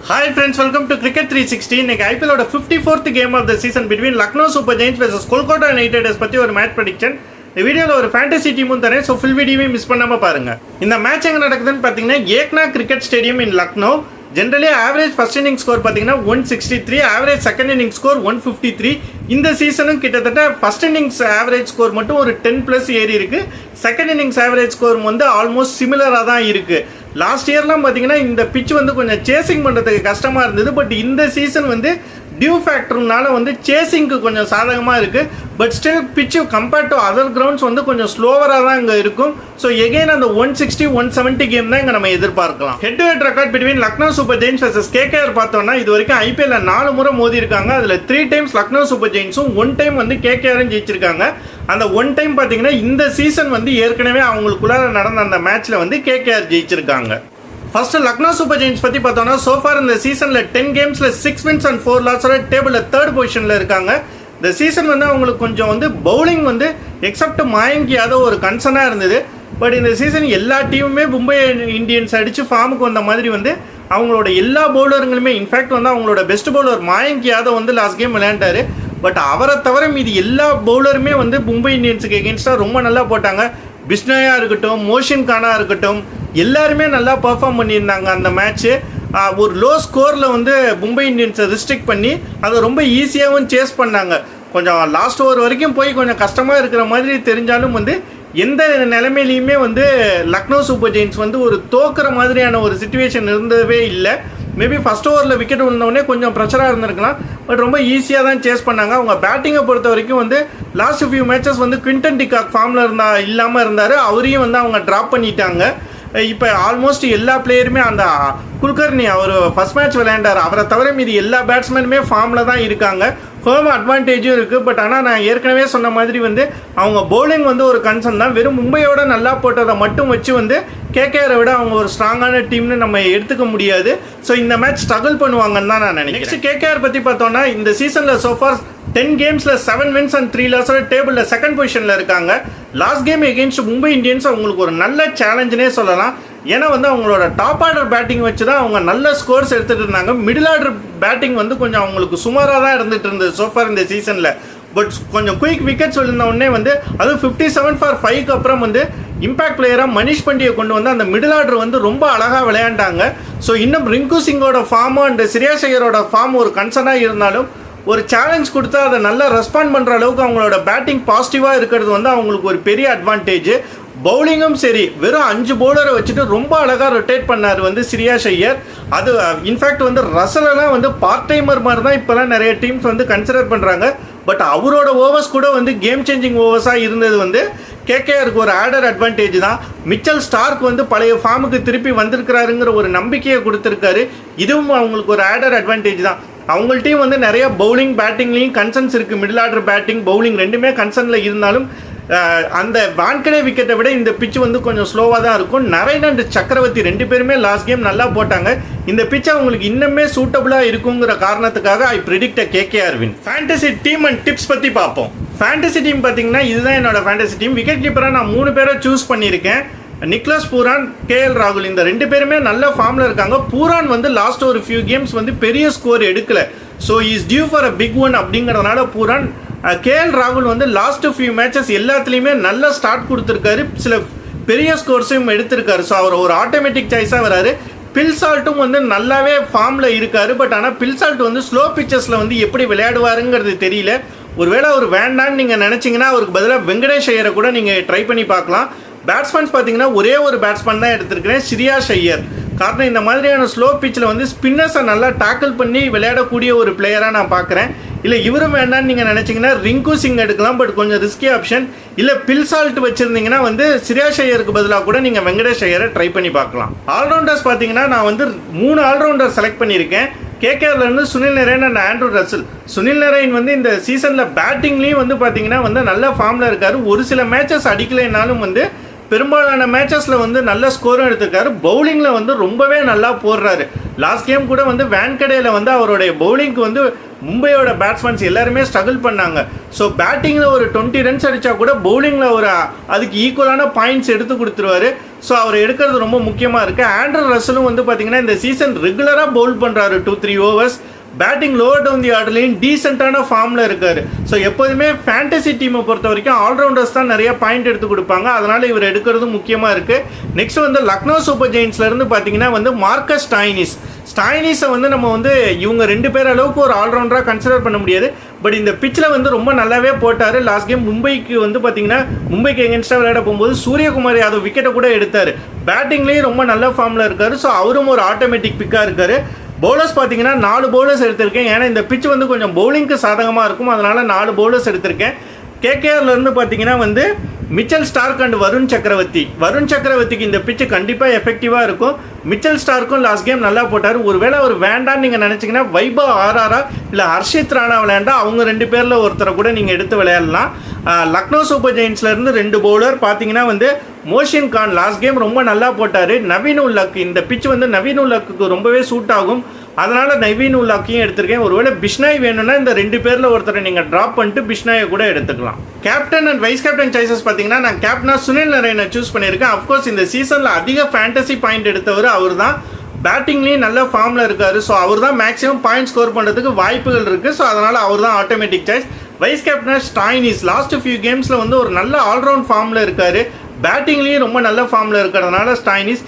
Hi friends, welcome to Cricket 360. இன்னைக்கு ஐபிஎலோட 54th game of the season between Lucknow Super Giants versus Kolkata Knight Riders பற்றி ஒரு match prediction. இந்த வீடியோவில் ஒரு ஃபேண்டசி டீமும் தரேன், ஸோ ஃபுல் வீடியோவையும் மிஸ் பண்ணாமல் பாருங்கள். இந்த மேட்ச் எங்கே நடக்குதுன்னு பார்த்தீங்கன்னா Ekana cricket stadium in Lucknow. Generally average first inning score பார்த்தீங்கன்னா 163, ஆவரேஜ் செகண்ட் இன்னிங் ஸ்கோர் 153. இந்த சீசனும் கிட்டத்தட்ட ஃபர்ஸ்ட் இன்னிங்ஸ் ஆவரேஜ் ஸ்கோர் மட்டும் ஒரு 10+ ஏறி இருக்குது. செகண்ட் இன்னிங்ஸ் ஆவரேஜ் ஸ்கோர் வந்து ஆல்மோஸ்ட் சிமிலராக தான் இருக்குது. லாஸ்ட் இயர்லாம் பார்த்தீங்கன்னா இந்த பிச் வந்து கொஞ்சம் சேசிங் பண்ணுறதுக்கு கஷ்டமாக இருந்தது. பட் இந்த சீசன் வந்து டியூ ஃபேக்டர்னால வந்து சேசிங்க்கு கொஞ்சம் சாதகமாக இருக்குது. பட் ஸ்டில் பிச்சு கம்பேர்ட் டு அதர் கிரவுண்ட்ஸ் வந்து கொஞ்சம் ஸ்லோவராக தான் இங்கே இருக்கும். ஸோ எகெயின் அந்த 160, 170 கேம் தான் இங்கே நம்ம எதிர்பார்க்கலாம். Head to head record between Lucknow Super Giants versus KKR பார்த்தோம்னா இது வரைக்கும் ஐபிஎல்ல 4 முறை மோதி இருக்காங்க. அதில் 3 டைம்ஸ் லக்னோ சூப்பர் ஜெயின்ஸும் 1 டைம் வந்து கேகேஆரும் ஜெயிச்சிருக்காங்க. அந்த 1 டைம் பார்த்தீங்கன்னா இந்த சீசன் வந்து ஏற்கனவே அவங்களுக்குள்ளார நடந்த அந்த மேட்ச்ல வந்து கேகேஆர் ஜெயிச்சிருக்காங்க. ஃபர்ஸ்ட் லக்னோ சூப்பர் ஜெயின்ஸ் பற்றி பார்த்தோம்னா சோஃபார் இந்த சீசனில் 10 கேம்ஸில் 6 wins and 4 losஸோட டேபிளில் 3rd பொசிஷனில் இருக்காங்க. இந்த சீசன் வந்து அவங்களுக்கு கொஞ்சம் வந்து பவுலிங் வந்து எக்ஸப்ட் மயங்க் யாதவ் ஒரு கன்சர்னாக இருந்தது. பட் இந்த சீசன் எல்லா டீமுமே மும்பை இந்தியன்ஸ் அடித்து ஃபார்முக்கு வந்த மாதிரி வந்து அவங்களோட எல்லா பவுலருங்களுமே இன்ஃபேக்ட் வந்து அவங்களோட பெஸ்ட் பவுலர் மயங்க் யாதவ் வந்து லாஸ்ட் கேம் விளையாண்டாரு. பட் அவரை தவிர மீதி எல்லா பவுலருமே வந்து மும்பை இந்தியன்ஸுக்கு எகென்ஸ்டாக ரொம்ப நல்லா போட்டாங்க. பிஷ்னோயா இருக்கட்டும், மோஷின் கானா இருக்கட்டும், எல்லாருமே நல்லா பர்ஃபார்ம் பண்ணியிருந்தாங்க. அந்த மேட்ச்சு ஒரு லோ ஸ்கோரில் வந்து மும்பை இந்தியன்ஸை ரிஸ்ட்ரிக்ட் பண்ணி அதை ரொம்ப ஈஸியாகவும் சேஸ் பண்ணாங்க. கொஞ்சம் லாஸ்ட் ஓவர் வரைக்கும் போய் கொஞ்சம் கஷ்டமாக இருக்கிற மாதிரி தெரிஞ்சாலும் வந்து எந்த நிலைமையிலையுமே வந்து லக்னோ சூப்பர் ஜெயின்ஸ் வந்து ஒரு தோக்குற மாதிரியான ஒரு சிச்சுவேஷன் இருந்தவே இல்லை. மேபி ஃபஸ்ட் ஓவரில் விக்கெட் விழுந்தோடனே கொஞ்சம் ப்ரெஷராக இருந்திருக்கலாம். பட் ரொம்ப ஈஸியாக தான் சேஸ் பண்ணாங்க. அவங்க பேட்டிங்கை பொறுத்த வரைக்கும் வந்து லாஸ்ட் ஃபியூ மேட்சஸ் வந்து குவிண்டன் டிகாக் ஃபார்மில் இல்லாமல் இருந்தார். அவரையும் வந்து அவங்க ட்ராப் பண்ணிட்டாங்க. இப்போ ஆல்மோஸ்ட் எல்லா பிளேயருமே அந்த குல்கர்னி அவர் ஃபர்ஸ்ட் மேட்ச் விளையாண்டார். அவரை தவிர மீதி எல்லா பேட்ஸ்மேனுமே ஃபார்மில் தான் இருக்காங்க. ஹோம் அட்வான்டேஜும் இருக்குது. பட் ஆனால் நான் ஏற்கனவே சொன்ன மாதிரி வந்து அவங்க பவுலிங் வந்து ஒரு கன்சர்ன் தான். வெறும் மும்பையோட நல்லா போட்டதை மட்டும் வச்சு வந்து கேகேஆரை விட அவங்க ஒரு ஸ்ட்ராங்கான டீம்னு நம்ம எடுத்துக்க முடியாது. ஸோ இந்த மேட்ச் ஸ்ட்ரகிள் பண்ணுவாங்கன்னு தான் நான் நினைக்கிறேன். நெக்ஸ்ட் கேகேஆர் பற்றி பார்த்தோன்னா இந்த சீசனில் சோஃபார் 10 கேம்ஸில் 7 wins and 3 losஸோட டேபிளில் 2nd பொசிஷனில் இருக்காங்க. Last game against Mumbai Indians அவங்களுக்கு ஒரு நல்ல சேலஞ்சுனே சொல்லலாம். ஏன்னா வந்து அவங்களோட டாப் ஆர்டர் பேட்டிங் வச்சு தான் அவங்க நல்ல ஸ்கோர்ஸ் எடுத்துகிட்டு இருந்தாங்க. மிடில் ஆர்டர் பேட்டிங் வந்து கொஞ்சம் அவங்களுக்கு சுமாராக தான் இருந்துகிட்டு இருந்தது சோஃபார் இந்த சீசனில். பட் கொஞ்சம் குயிக் விக்கெட்ஸ் விழுந்த உடனே வந்து அதுவும் 57 for 5க்கு அப்புறம் வந்து இம்பாக்ட் பிளேயராக மனிஷ் பண்டியை கொண்டு வந்து அந்த மிடில் ஆர்டர் வந்து ரொம்ப அழகாக விளையாண்டாங்க. ஸோ இன்னும் ரிங்கு சிங்கோட ஃபார்மும் அண்ட் ஸ்ரேயாஸ் ஐயரோட ஃபார்ம் ஒரு கன்சர்னாக இருந்தாலும் ஒரு சேலஞ்ச் கொடுத்தா அதை நல்லா ரெஸ்பாண்ட் பண்ணுற அளவுக்கு அவங்களோட பேட்டிங் பாசிட்டிவாக இருக்கிறது வந்து அவங்களுக்கு ஒரு பெரிய அட்வான்டேஜ். பவுலிங்கும் சரி, வெறும் 5 பவுலரை வச்சுட்டு ரொம்ப அழகாக ரொட்டேட் பண்ணார் வந்து ஸ்ரேயாஸ் ஐயர். அது இன்ஃபேக்ட் வந்து ரசலெல்லாம் வந்து பார்ட் டைமர் மாதிரி தான் இப்போலாம் நிறைய டீம்ஸ் வந்து கன்சிடர் பண்ணுறாங்க. பட் அவரோட ஓவர்ஸ் கூட வந்து கேம் சேஞ்சிங் ஓவர்ஸாக இருந்தது வந்து கேகேஆருக்கு ஒரு ஆடர் அட்வான்டேஜ் தான். மிச்சல் ஸ்டார்க் வந்து பழைய ஃபார்முக்கு திருப்பி வந்திருக்கிறாருங்கிற ஒரு நம்பிக்கையை கொடுத்துருக்காரு. இதுவும் அவங்களுக்கு ஒரு ஆடர் அட்வான்டேஜ் தான். அவங்கள்ட்டையும் வந்து நிறைய பவுலிங் பேட்டிங்லேயும் கன்சர்ன்ஸ் இருக்குது. மிடில் ஆர்டர் பேட்டிங் பவுலிங் ரெண்டுமே கன்சர்னில் இருந்தாலும் அந்த வான்கடே விக்கெட்டை விட இந்த பிச்சு வந்து கொஞ்சம் ஸ்லோவாக தான் இருக்கும். நரேன் அண்ட் சக்கரவர்த்தி 2 பேருமே லாஸ்ட் கேம் நல்லா போட்டாங்க. இந்த பிச்சு அவங்களுக்கு இன்னுமே சூட்டபுளாக இருக்குங்கிற காரணத்துக்காக I predict KKR win. Fantasy team and tips பற்றி பார்ப்போம். ஃபேண்டசி டீம் பார்த்தீங்கன்னா இதுதான் என்னோட ஃபேண்டசி டீம். விக்கெட் கீப்பராக நான் 3 பேரை சூஸ் பண்ணியிருக்கேன். நிக்லஸ் பூரான், கேஎல் ராகுல், இந்த 2 பேருமே நல்ல ஃபார்மில் இருக்காங்க. பூரான் வந்து லாஸ்ட் ஒரு ஃபியூ கேம்ஸ் வந்து பெரிய ஸ்கோர் எடுக்கலை. So is due for a big one அப்படிங்கிறதுனால பூரான். கேஎல் ராகுல் வந்து லாஸ்ட் ஃபியூ மேட்சஸ் எல்லாத்துலேயுமே நல்ல ஸ்டார்ட் கொடுத்துருக்காரு. சில பெரிய ஸ்கோர்ஸையும் எடுத்திருக்காரு. ஸோ அவர் ஒரு ஆட்டோமேட்டிக் சாய்ஸாக வராரு. பில்சால்ட்டும் வந்து நல்லாவே ஃபார்மில் இருக்காரு. பட் ஆனால் பில்சால்ட் வந்து ஸ்லோ பிச்சஸில் வந்து எப்படி விளையாடுவாருங்கிறது தெரியல. ஒருவேளை அவர் வேண்டான்னு நீங்கள் நினச்சிங்கன்னா அவருக்கு பதிலாக வெங்கடேஷ் ஐயரை கூட நீங்கள் ட்ரை பண்ணி பார்க்கலாம். பேட்ஸ்மேன்ஸ் பார்த்தீங்கன்னா ஒரே ஒரு பேட்ஸ்மேன் தான் எடுத்திருக்கிறேன், ஸ்ரேயாஸ் ஐயர். காரணம் இந்த மாதிரியான ஸ்லோ பிச்சில் வந்து ஸ்பின்னர்ஸை நல்லா டேக்கிள் பண்ணி விளையாடக்கூடிய ஒரு பிளேயராக நான் பார்க்குறேன். இல்லை இவரும் வேண்டான்னு நீங்கள் நினச்சிங்கன்னா ரிங்கு சிங் எடுக்கலாம். பட் கொஞ்சம் ரிஸ்கி ஆப்ஷன். இல்லை பில்சால்ட் வச்சுருந்தீங்கன்னா வந்து ஸ்ரேயாஸ் ஐயருக்கு பதிலாக கூட நீங்கள் வெங்கடேஷ் ஐயரை ட்ரை பண்ணி பார்க்கலாம். ஆல்ரவுண்டர்ஸ் பார்த்தீங்கன்னா நான் வந்து 3 ஆல்ரவுண்டர் செலக்ட் பண்ணியிருக்கேன். கேகேஆர்லேருந்து Sunil Narine and Andrew Russell. Sunil Narine வந்து இந்த சீசனில் பேட்டிங்லேயும் வந்து பார்த்தீங்கன்னா வந்து நல்ல ஃபார்மில் இருக்கார். ஒரு சில மேட்சஸ் அடிக்கலைனாலும் வந்து பெரும்பாலான மேட்சஸில் வந்து நல்ல ஸ்கோரும் எடுத்திருக்காரு. பவுலிங்கில் வந்து ரொம்பவே நல்லா போடுறாரு. லாஸ்ட் கேம் கூட வந்து வான்கடேயில் வந்து அவருடைய பவுலிங்க்கு வந்து மும்பையோட பேட்ஸ்மேன்ஸ் எல்லாருமே ஸ்ட்ரகிள் பண்ணாங்க. ஸோ பேட்டிங்கில் ஒரு 20 ரன்ஸ் அடித்தா கூட பவுலிங்கில் ஒரு அதுக்கு ஈக்குவலான பாயிண்ட்ஸ் எடுத்து கொடுத்துருவாரு. ஸோ அவர் எடுக்கிறது ரொம்ப முக்கியமாக இருக்குது. ஆண்ட்ரூ ரசலும் வந்து பார்த்திங்கன்னா இந்த சீசன் ரெகுலராக பவுல் பண்ணுறாரு 2-3 overs. Batting lower down the ஆர்டர்லையும் டீசெண்டான ஃபார்மில் இருக்கார். ஸோ எப்போதுமே ஃபேண்டசி டீமை பொறுத்த வரைக்கும் ஆல்ரவுண்டர்ஸ் தான் நிறைய பாயிண்ட் எடுத்து கொடுப்பாங்க. அதனால் இவர் எடுக்கிறது முக்கியமாக இருக்குது. நெக்ஸ்ட் வந்து லக்னோ சூப்பர் ஜெயின்ஸ்லேருந்து பார்த்தீங்கன்னா வந்து மார்க்கஸ் ஸ்டாய்னிஸை வந்து நம்ம வந்து இவங்க 2 பேர் அளவுக்கு ஒரு ஆல்ரவுண்டராக கன்சிடர் பண்ண முடியாது. பட் இந்த பிச்சில் வந்து ரொம்ப நல்லாவே போட்டார். லாஸ்ட் கேம் மும்பைக்கு வந்து பார்த்தீங்கன்னா மும்பைக்கு எகென்ஸ்டாக விளையாட போகும்போது சூரியகுமார் யாதவ் விக்கெட்டை கூட எடுத்தார். பேட்டிங்லேயும் ரொம்ப நல்ல ஃபார்மில் இருக்கார். ஸோ அவரும் ஒரு ஆட்டோமேட்டிக் பிக்காக இருக்கார். பவுலர்ஸ் பார்த்தீங்கன்னா 4 பவுலர்ஸ் எடுத்திருக்கேன். ஏன்னா இந்த பிச் வந்து கொஞ்சம் பவுலிங்க்கு சாதகமாக இருக்கும். அதனால் 4 பவுலர்ஸ் எடுத்திருக்கேன். கேகேஆர்லேருந்து பார்த்தீங்கன்னா வந்து மிச்சல் ஸ்டார்க் அண்ட் வருண் சக்கரவர்த்திக்கு இந்த பிச்சு கண்டிப்பாக எஃபெக்டிவாக இருக்கும். மிச்சல் ஸ்டார்க்கும் லாஸ்ட் கேம் நல்லா போட்டார். ஒருவேளை அவர் வேண்டான்னு நீங்கள் நினச்சிங்கன்னா வைபவ் ஆர்ஆரா இல்லை ஹர்ஷித் ராணா விளையாண்டா அவங்க 2 பேரில் ஒருத்தரை கூட நீங்கள் எடுத்து விளையாடலாம். லக்னோ சூப்பர் ஜெயின்ஸ்லேருந்து 2 பவுலர் பார்த்தீங்கன்னா வந்து மோஷின் கான் லாஸ்ட் கேம் ரொம்ப நல்லா போட்டார். நவீன் உல்-ஹக் இந்த பிச் வந்து நவீன் உல்-ஹக்கு ரொம்பவே சூட் ஆகும். அதனால் நவீன் உல்-ஹக்கையும் எடுத்திருக்கேன். ஒருவேளை பிஷ்னாய் வேணும்னா இந்த 2 பேரில் ஒருத்தரை நீங்கள் ட்ராப் பண்ணிட்டு பிஷ்னாயை கூட எடுத்துக்கலாம். Captain and vice captain choices பார்த்தீங்கன்னா நான் கேப்டனா சுனில் நரேனை சூஸ் பண்ணியிருக்கேன். அஃப்கோர்ஸ் இந்த சீசனில் அதிக ஃபேண்டசி பாயிண்ட் எடுத்தவர் அவர் தான். பேட்டிங்லேயும் நல்ல ஃபார்மில் இருக்கார். ஸோ அவர் தான் மேக்ஸிமம் பாயிண்ட் ஸ்கோர் பண்ணுறதுக்கு வாய்ப்புகள் இருக்குது. ஸோ அதனால் அவர் தான் ஆட்டோமேட்டிக் சாய்ஸ். வைஸ் கேப்டனா ஸ்டாய்னிஸ் லாஸ்ட் ஃபியூ கேம்ஸில் வந்து ஒரு நல்ல ஆல்ரவுண்ட் ஃபார்மில் இருக்கார். பேட்டிங்லேயும் ரொம்ப நல்ல ஃபார்மில் இருக்கிறதுனால ஸ்டாய்னிஸ்.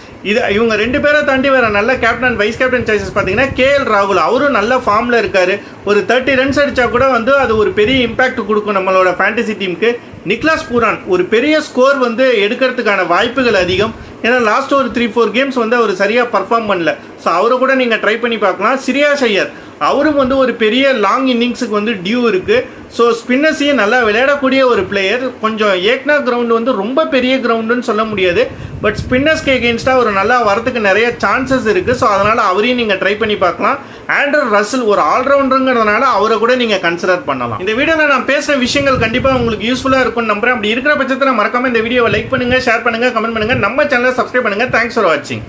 இவங்க 2 பேரை தாண்டி வேறு நல்ல captain and vice captain choices பார்த்தீங்கன்னா கேஎல் ராகுல் அவரும் நல்ல ஃபார்மில் இருக்கார். ஒரு 30 ரன்ஸ் அடித்தா கூட வந்து அது ஒரு பெரிய இம்பாக்ட் கொடுக்கும் நம்மளோட ஃபேண்டசி டீமுக்கு. நிக்லாஸ் பூரான் ஒரு பெரிய ஸ்கோர் வந்து எடுக்கிறதுக்கான வாய்ப்புகள் அதிகம். ஏன்னா லாஸ்ட் ஒரு 3-4 கேம்ஸ் வந்து அவர் சரியாக பர்ஃபார்ம் பண்ணல. ஸோ அவரை கூட நீங்கள் ட்ரை பண்ணி பார்க்கலாம். சிரியாஸ் ஐயர் அவரும் வந்து ஒரு பெரிய லாங் இன்னிங்ஸுக்கு வந்து டியூ இருக்குது. ஸோ ஸ்பின்னர்ஸையும் நல்லா விளையாடக்கூடிய ஒரு பிளேயர். கொஞ்சம் ஏக்னா கிரவுண்டு வந்து ரொம்ப பெரிய கிரவுண்டுன்னு சொல்ல முடியாது. பட் ஸ்பின்னர்ஸ்க்கு எகெயின்ஸ்டாக ஒரு நல்லா வரதுக்கு நிறைய சான்சஸ் இருக்குது. ஸோ அதனால் அவரையும் நீங்கள் ட்ரை பண்ணி பார்க்கலாம். ஆண்ட்ரூ ரசல் ஒரு ஆல்ரவுண்டருங்கிறதுனால அவரை கூட நீங்கள் கன்சிடர் பண்ணலாம். இந்த வீடியோவில் நான் பேசுகிற விஷயங்கள் கண்டிப்பாக உங்களுக்கு யூஸ்ஃபுல்லாக இருக்கும்னு நம்புறேன். அப்படி இருக்கிற பட்சத்தில் மறக்காமல் இந்த வீடியோவை லைக் பண்ணுங்கள், ஷேர் பண்ணுங்கள், கமெண்ட் பண்ணுங்கள், நம்ம சேனலை சப்ஸ்கிரைப் பண்ணுங்கள். தேங்க்ஸ் ஃபார் வாட்சிங்.